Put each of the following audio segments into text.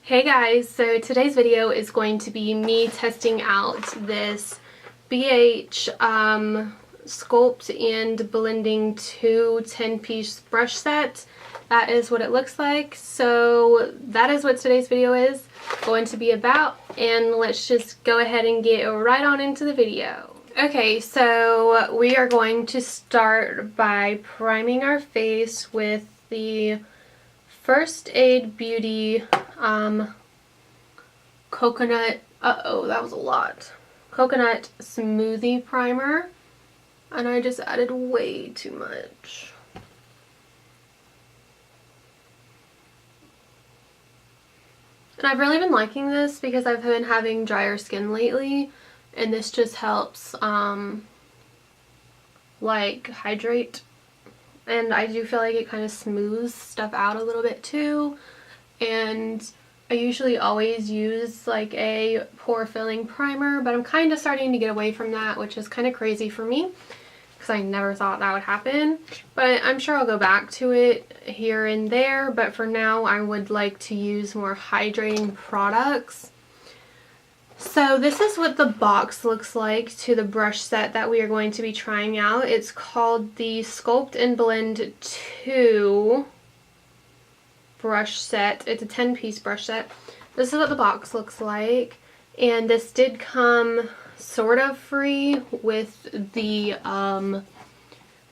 Hey guys, so today's video is going to be me testing out this BH Sculpt and Blending 2 10-piece brush set. That is what it looks like. So that is what today's video is going to be about, and let's just go ahead and get right on into the video. Okay, so we are going to start by priming our face with the First Aid Beauty coconut, that was a lot, coconut smoothie primer, and I just added way too much. And I've really been liking this because I've been having drier skin lately, and this just helps like hydrate. And I do feel like it kind of smooths stuff out a little bit too. And I usually always use like a pore filling primer, but I'm kind of starting to get away from that, which is kind of crazy for me because I never thought that would happen. But I'm sure I'll go back to it here and there, but for now I would like to use more hydrating products. So this is what the box looks like to the brush set that we are going to be trying out. It's called the Sculpt and Blend 2 brush set. It's a 10-piece brush set. This is what the box looks like, and this did come sort of free with the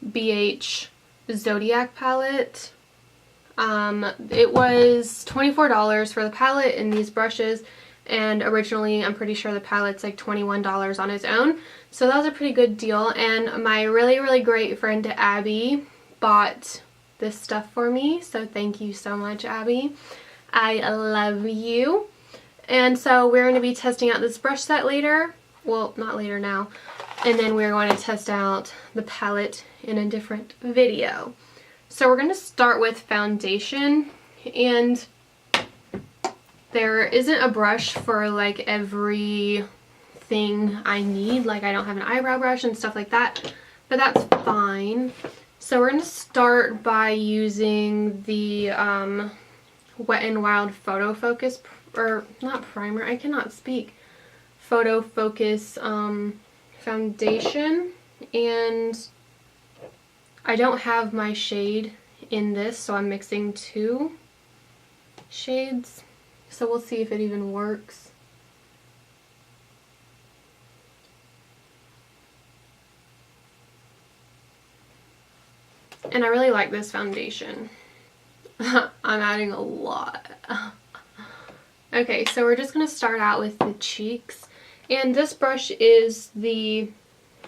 BH Zodiac palette. It was $24 for the palette and these brushes. And originally, I'm pretty sure the palette's like $21 on its own. So that was a pretty good deal. And my really great friend Abby bought this stuff for me. So thank you so much, Abby. I love you. And so we're going to be testing out this brush set later. Well, not later now. And then we're going to test out the palette in a different video. So we're going to start with foundation. And there isn't a brush for like every thing I need. Like I don't have an eyebrow brush and stuff like that, but that's fine. So we're going to start by using the Wet n Wild Photo Focus, or not primer, I cannot speak, Photo Focus foundation. And I don't have my shade in this, so I'm mixing two shades. So we'll see if it even works. And I really like this foundation. I'm adding a lot. Okay, so we're just going to start out with the cheeks. And this brush is it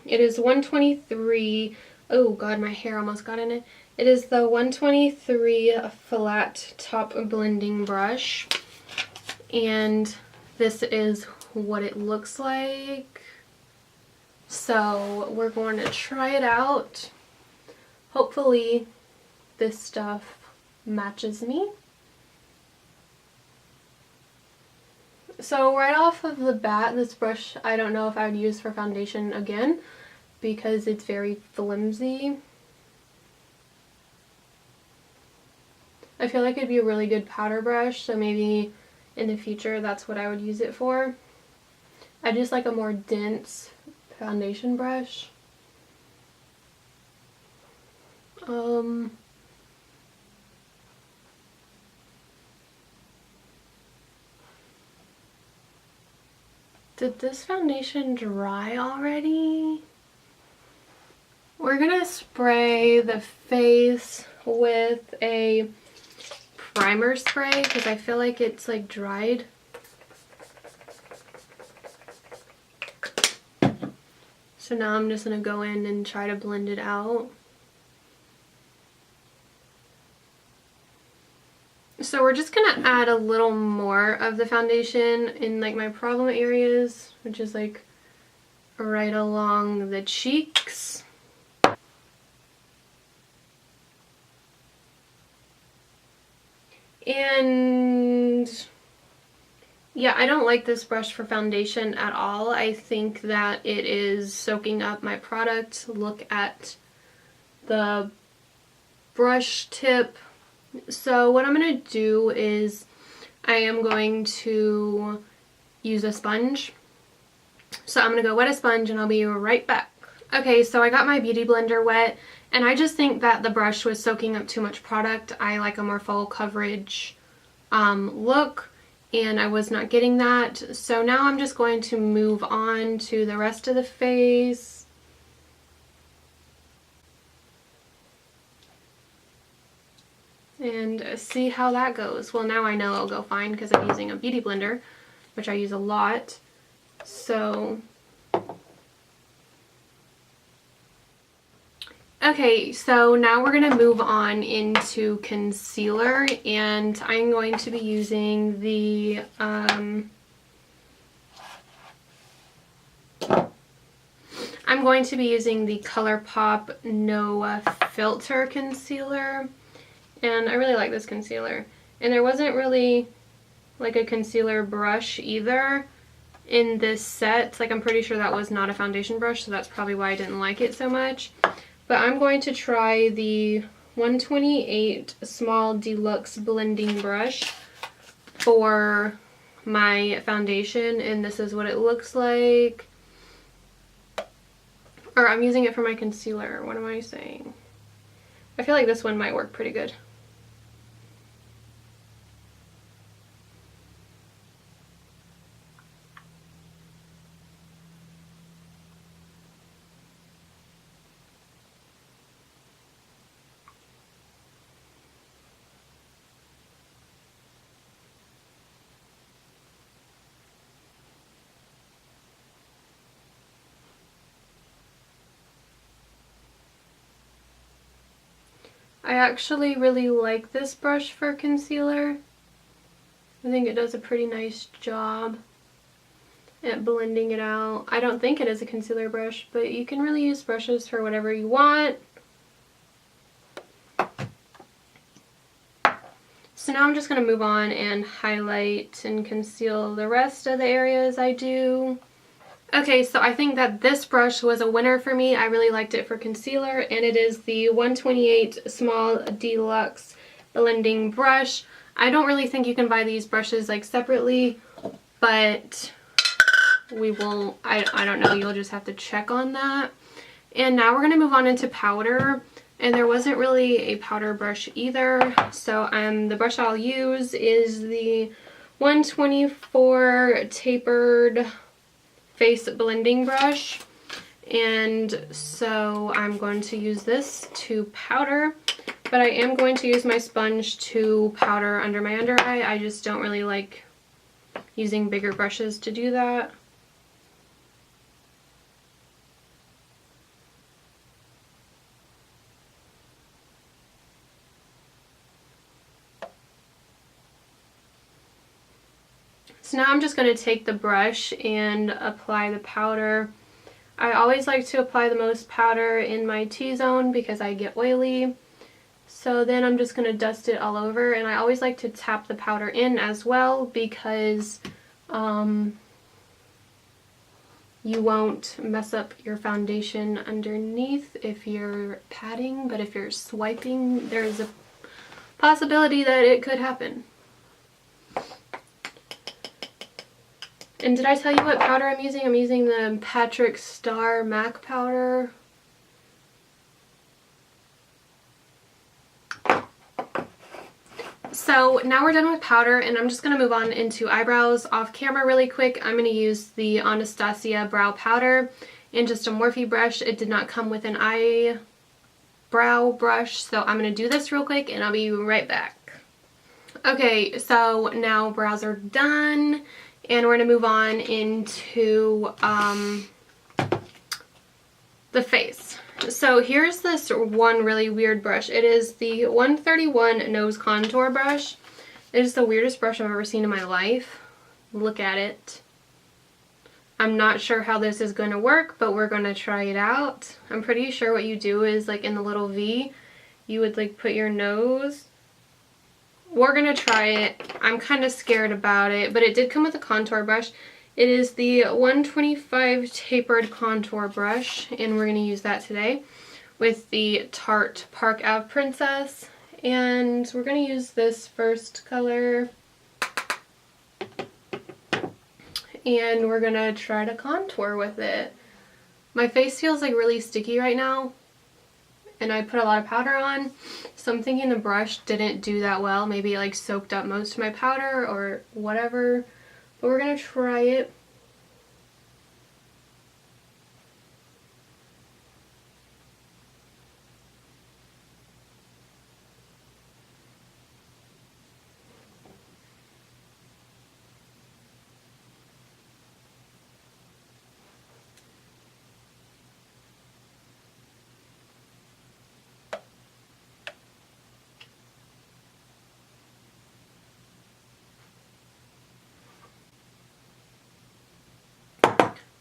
is 123, oh god, my hair almost got in it. It is the 123 flat top blending brush. And this is what it looks like. So we're going to try it out. Hopefully this stuff matches me. So right off of the bat, this brush I don't know if I would use for foundation again because it's very flimsy. I feel like it'd be a really good powder brush, so maybe in the future that's what I would use it for. I just like a more dense foundation brush. Did this foundation dry already? We're gonna spray the face with a primer spray because I feel like it's like dried. So now I'm just going to go in and try to blend it out. So we're just going to add a little more of the foundation in like my problem areas, which is like right along the cheeks. And yeah, I don't like this brush for foundation at all. I think that it is soaking up my product. Look at the brush tip. So what I'm going to do is I am going to use a sponge. So I'm going to go wet a sponge and I'll be right back. Okay, so I got my Beauty Blender wet, and I just think that the brush was soaking up too much product. I like a more full coverage look, and I was not getting that. So now I'm just going to move on to the rest of the face. And see how that goes. Well, now I know it'll go fine because I'm using a Beauty Blender, which I use a lot. So okay, so now we're going to move on into concealer, and I'm going to be using the ColourPop No Filter concealer, and I really like this concealer. And there wasn't really like a concealer brush either in this set. Like, I'm pretty sure that was not a foundation brush, so that's probably why I didn't like it so much. But I'm going to try the 128 Small Deluxe Blending Brush for my foundation, and this is what it looks like. Or I'm using it for my concealer. What am I saying? I feel like this one might work pretty good. I actually really like this brush for concealer. I think it does a pretty nice job at blending it out. I don't think it is a concealer brush, but you can really use brushes for whatever you want. So now I'm just going to move on and highlight and conceal the rest of the areas I do. Okay, so I think that this brush was a winner for me. I really liked it for concealer, and it is the 128 Small Deluxe Blending Brush. I don't really think you can buy these brushes like separately, but we will, I don't know, you'll just have to check on that. And now we're going to move on into powder, and there wasn't really a powder brush either. So the brush I'll use is the 124 Tapered Face Blending Brush, and so I'm going to use this to powder, but I am going to use my sponge to powder under my under eye. I just don't really like using bigger brushes to do that. So now I'm just going to take the brush and apply the powder. I always like to apply the most powder in my T-zone because I get oily. So then I'm just going to dust it all over, and I always like to tap the powder in as well because you won't mess up your foundation underneath if you're patting, but if you're swiping, there's a possibility that it could happen. And did I tell you what powder I'm using? I'm using the Patrick Star MAC powder. So now we're done with powder, and I'm just going to move on into eyebrows off camera really quick. I'm going to use the Anastasia brow powder in just a Morphe brush. It did not come with an eyebrow brush, so I'm going to do this real quick and I'll be right back. Okay, so now brows are done, and we're going to move on into the face. So here's this one really weird brush. It is the 131 Nose Contour Brush. It is the weirdest brush I've ever seen in my life. Look at it. I'm not sure how this is going to work, but we're going to try it out. I'm pretty sure what you do is, like, in the little V, you would like put your nose. We're going to try it. I'm kind of scared about it, but it did come with a contour brush. It is the 125 Tapered Contour Brush, and we're going to use that today with the Tarte Park Ave Princess. And we're going to use this first color. and we're gonna try to contour with it. My face feels like really sticky right now, and I put a lot of powder on, so I'm thinking the brush didn't do that well. Maybe it like soaked up most of my powder or whatever, but we're gonna try it.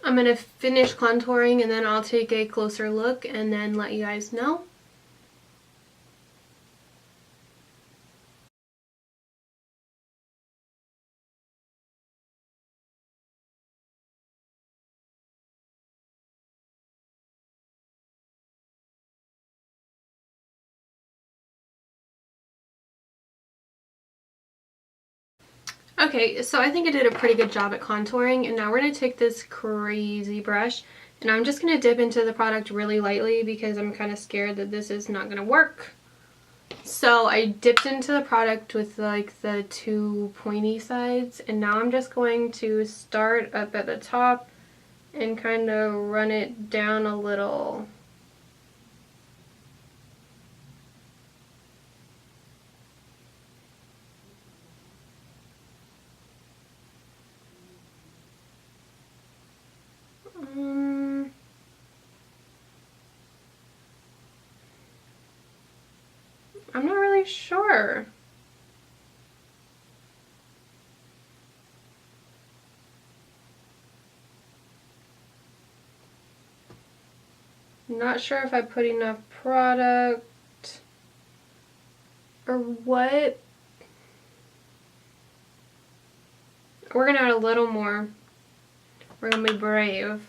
I'm going to finish contouring and then I'll take a closer look and then let you guys know. Okay, so I think I did a pretty good job at contouring, and now we're going to take this crazy brush and I'm just going to dip into the product really lightly because I'm kind of scared that this is not going to work. So I dipped into the product with like the two pointy sides, and now I'm just going to start up at the top and kind of run it down a little. I'm not really sure. I'm not sure if I put enough product or what. We're gonna add a little more. We're gonna be brave.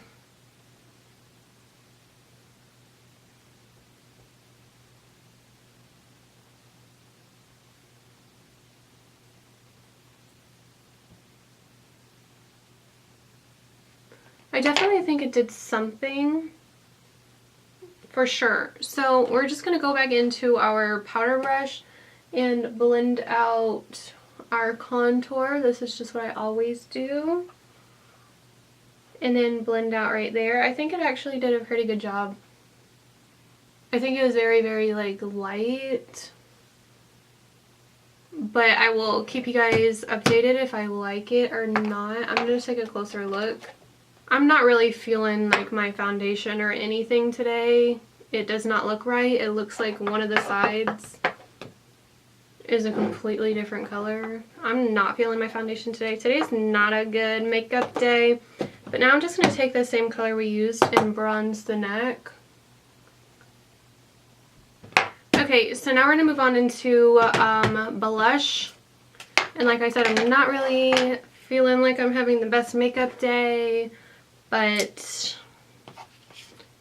I definitely think it did something for sure. So we're just going to go back into our powder brush and blend out our contour. This is just what I always do. And then blend out right there. I think it actually did a pretty good job. I think it was very, very like light. But I will keep you guys updated if I like it or not. I'm going to take a closer look. I'm not really feeling like my foundation or anything today. It does not look right. It looks like one of the sides is a completely different color. I'm not feeling my foundation today. Today's not a good makeup day. But now I'm just going to take the same color we used and bronze the neck. Okay, so now we're going to move on into blush. And like I said, I'm not really feeling like I'm having the best makeup day. But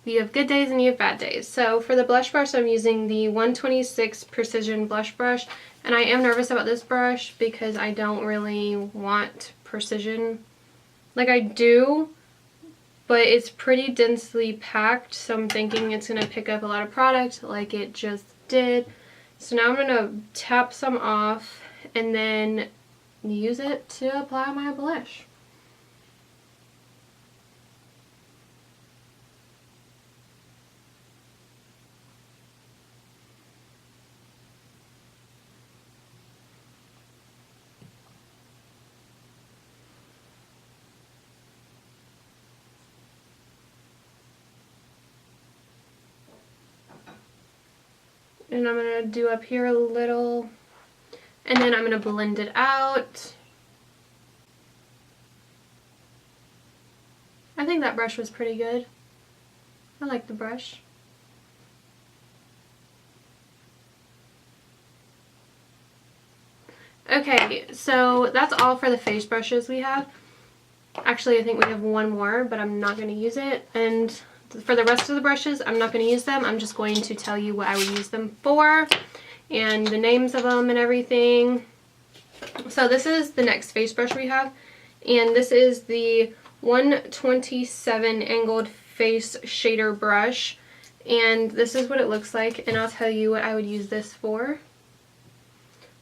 you have good days and you have bad days. So for the blush brush, I'm using the 126 Precision Blush Brush. And I am nervous about this brush because I don't really want precision. Like I do, but it's pretty densely packed. So I'm thinking it's going to pick up a lot of product like it just did. So now I'm going to tap some off and then use it to apply my blush. And I'm going to do up here a little, and then I'm going to blend it out. I think that brush was pretty good. I like the brush. Okay, so that's all for the face brushes we have. Actually, I think we have one more, but I'm not going to use it. And for the rest of the brushes, I'm not going to use them. I'm just going to tell you what I would use them for and the names of them and everything. So this is the next face brush we have, and this is the 127 Angled Face Shader Brush, and this is what it looks like, and I'll tell you what I would use this for.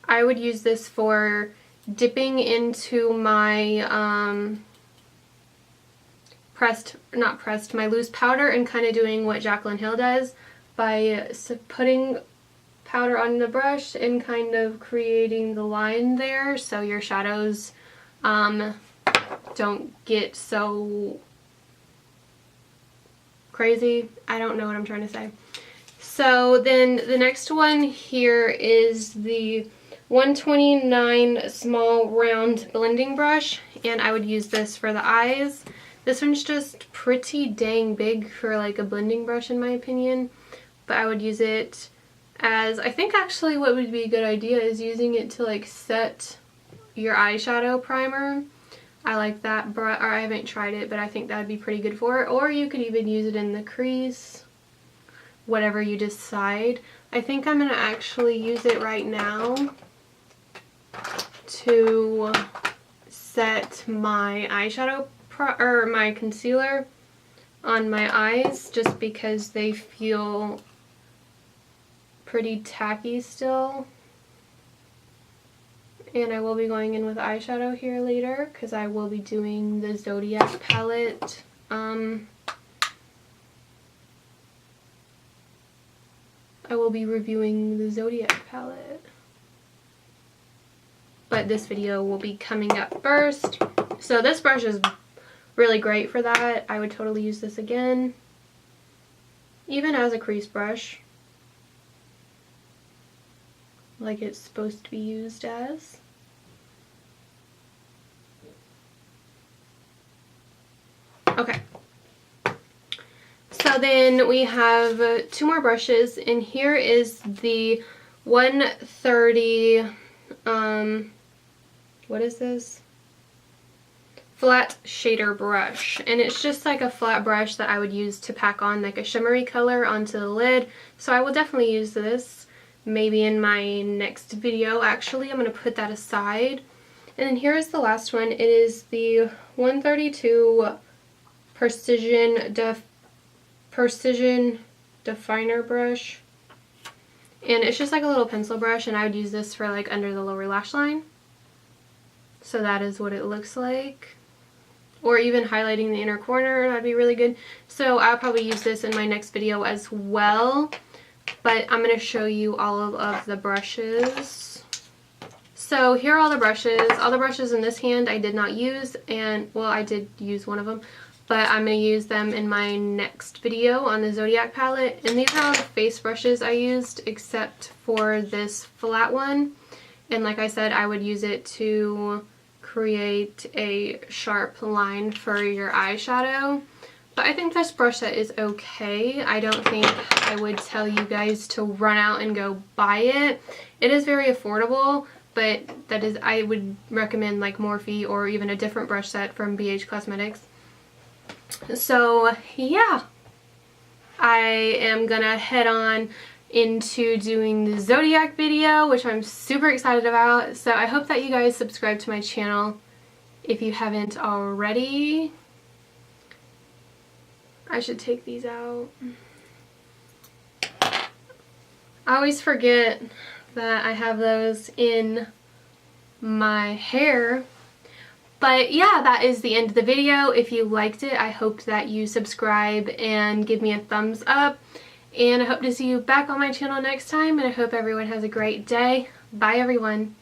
I would use this for dipping into my my loose powder and kind of doing what Jaclyn Hill does by putting powder on the brush and kind of creating the line there so your shadows don't get so crazy. I don't know what I'm trying to say. So then the next one here is the 129 small round blending brush, and I would use this for the eyes. This one's just pretty dang big for like a blending brush in my opinion, but I would use it as, I think actually what would be a good idea is using it to like set your eyeshadow primer. I like that, or I haven't tried it, but I think that would be pretty good for it. Or you could even use it in the crease, whatever you decide. I think I'm going to actually use it right now to set my eyeshadow or my concealer on my eyes, just because they feel pretty tacky still. And I will be going in with eyeshadow here later because I will be doing the Zodiac palette. I will be reviewing the Zodiac palette. But this video will be coming up first. So this brush is really great for that. I would totally use this again, even as a crease brush, like it's supposed to be used as. Okay. So then we have two more brushes, and here is the 130, what is this? Flat shader brush, and it's just like a flat brush that I would use to pack on like a shimmery color onto the lid. So I will definitely use this maybe in my next video. Actually, I'm going to put that aside. And then here is the last one. It is the 132 Precision Definer brush, and it's just like a little pencil brush, and I would use this for like under the lower lash line. So that is what it looks like. Or even highlighting the inner corner, that'd be really good. So I'll probably use this in my next video as well, but I'm going to show you all of the brushes. So here are all the brushes. All the brushes in this hand I did not use, and well, I did use one of them, but I'm going to use them in my next video on the Zodiac palette. And these are all the face brushes I used except for this flat one. And like I said, I would use it to create a sharp line for your eyeshadow. But I think this brush set is okay. I don't think I would tell you guys to run out and go buy it. It is very affordable, but that is, I would recommend like Morphe or even a different brush set from BH Cosmetics. So yeah, I am gonna head on into doing the Zodiac video, which I'm super excited about. So I hope that you guys subscribe to my channel if you haven't already. I should take these out. I always forget that I have those in my hair. But yeah, that is the end of the video. If you liked it, I hope that you subscribe and give me a thumbs up. And I hope to see you back on my channel next time, and I hope everyone has a great day. Bye everyone.